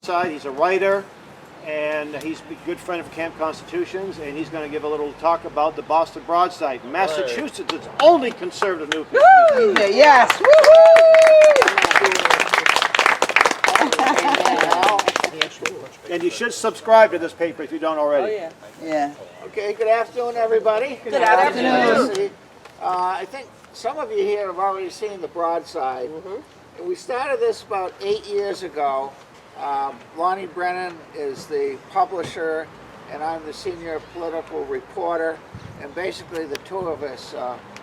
Broadside. He's a writer, and he's a good friend of Camp Constitutions, and he's going to give a little talk about the Boston Broadside, Massachusetts' only conservative newspaper. Yes! And you should subscribe to this paper if you don't already. Oh, yeah. Okay, good afternoon, everybody. Good afternoon. I think some of you here have already seen the Broadside. We started this about 8 years ago. Lonnie Brennan is the publisher, and I'm the senior political reporter. And basically, the two of us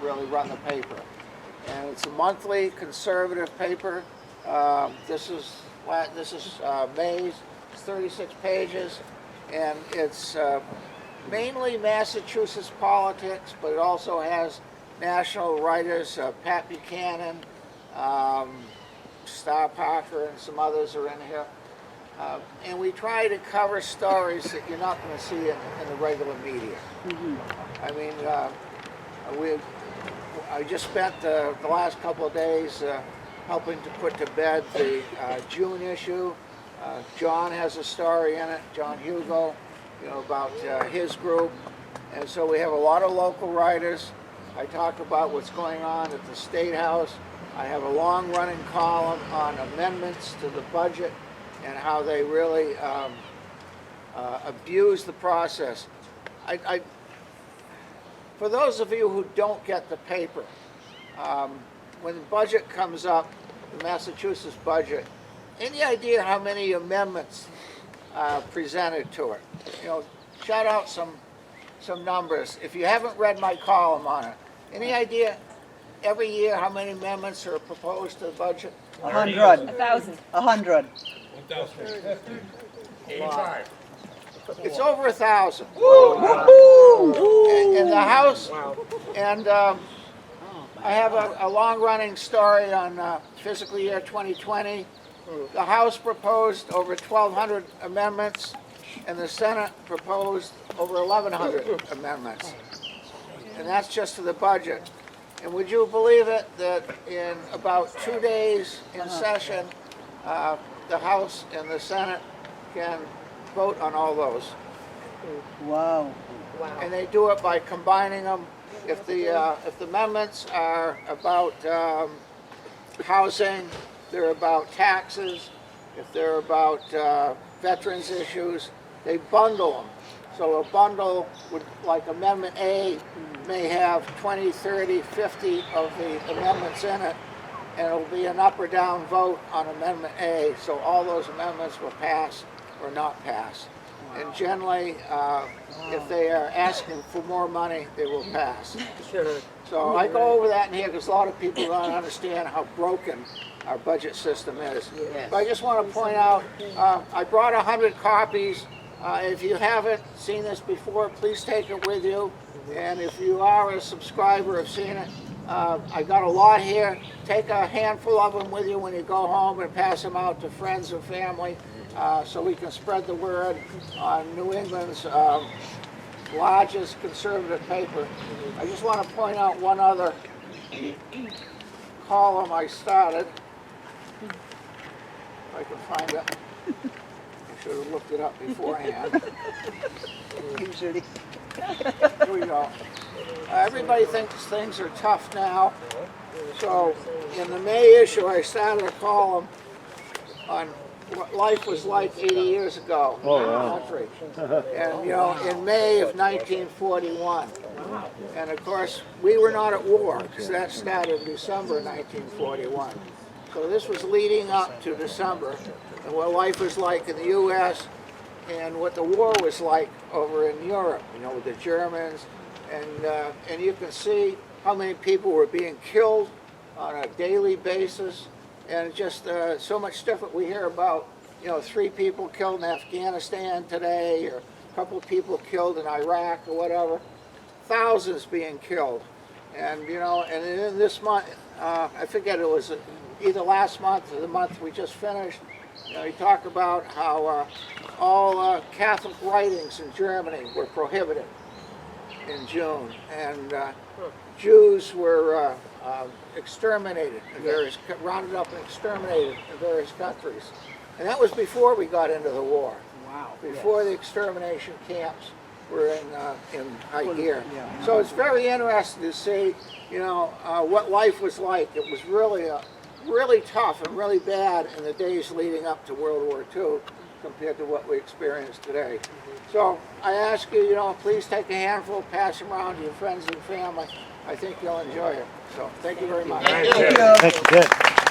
really run the paper. And it's a monthly conservative paper. This is May's. It's 36 pages, and it's mainly Massachusetts politics, but it also has national writers. Pat Buchanan, Star Parker, and some others are in here. And we try to cover stories that you're not going to see in the regular media. I mean, I just spent the last couple of days helping to put to bed the June issue. John has a story in it, John Hugo, about his group. And so we have a lot of local writers. I talk about what's going on at the State House. I have a long-running column on amendments to the budget and how they really abuse the process. For those of you who don't get the paper, when the budget comes up, the Massachusetts budget, any idea how many amendments presented to it? Shout out some numbers. If you haven't read my column on it, any idea every year how many amendments are proposed to the budget? 100. 1,000. 100. 85. It's over 1,000. In the House, and I have a long-running story on fiscal year 2020. The House proposed over 1,200 amendments, and the Senate proposed over 1,100 amendments. And that's just to the budget. And would you believe it that in about 2 days in session, the House and the Senate can vote on all those? Wow. And they do it by combining them. If the amendments are about housing, they're about taxes, if they're about veterans issues, they bundle them. So a bundle would, like Amendment A, may have 20, 30, 50 of the amendments in it, and it'll be an up or down vote on Amendment A. So all those amendments will pass or not pass. And generally, if they are asking for more money, they will pass. So I go over that in here because a lot of people don't understand how broken our budget system is. But I just want to point out, I brought 100 copies. If you haven't seen this before, please take it with you. And if you are a subscriber, have seen it, I got a lot here. Take a handful of them with you when you go home and pass them out to friends and family so we can spread the word on New England's largest conservative paper. I just want to point out one other column I started. If I can find it. I should have looked it up beforehand. Usually. Here we go. Everybody thinks things are tough now. So in the May issue, I started a column on what life was like 80 years ago in the country. And in May of 1941. And of course, we were not at war, because that started in December 1941. So this was leading up to December, and what life was like in the U.S. and what the war was like over in Europe, with the Germans. And you can see how many people were being killed on a daily basis. And just so much different. We hear about, 3 people killed in Afghanistan today, or a couple of people killed in Iraq or whatever. Thousands being killed. And, and in this month, I forget, it was either last month or the month we just finished, you talk about how all Catholic writings in Germany were prohibited in June. And Jews were exterminated in various, rounded up and exterminated in various countries. And that was before we got into the war. Wow. Before the extermination camps were in high gear. Yeah. So it's very interesting to see, you know, what life was like. It was really tough and really bad in the days leading up to World War II compared to what we experience today. So I ask you, you know, please take a handful, pass them around to your friends and family. I think you'll enjoy it. So thank you very much. Thank you. Thank you, Ted.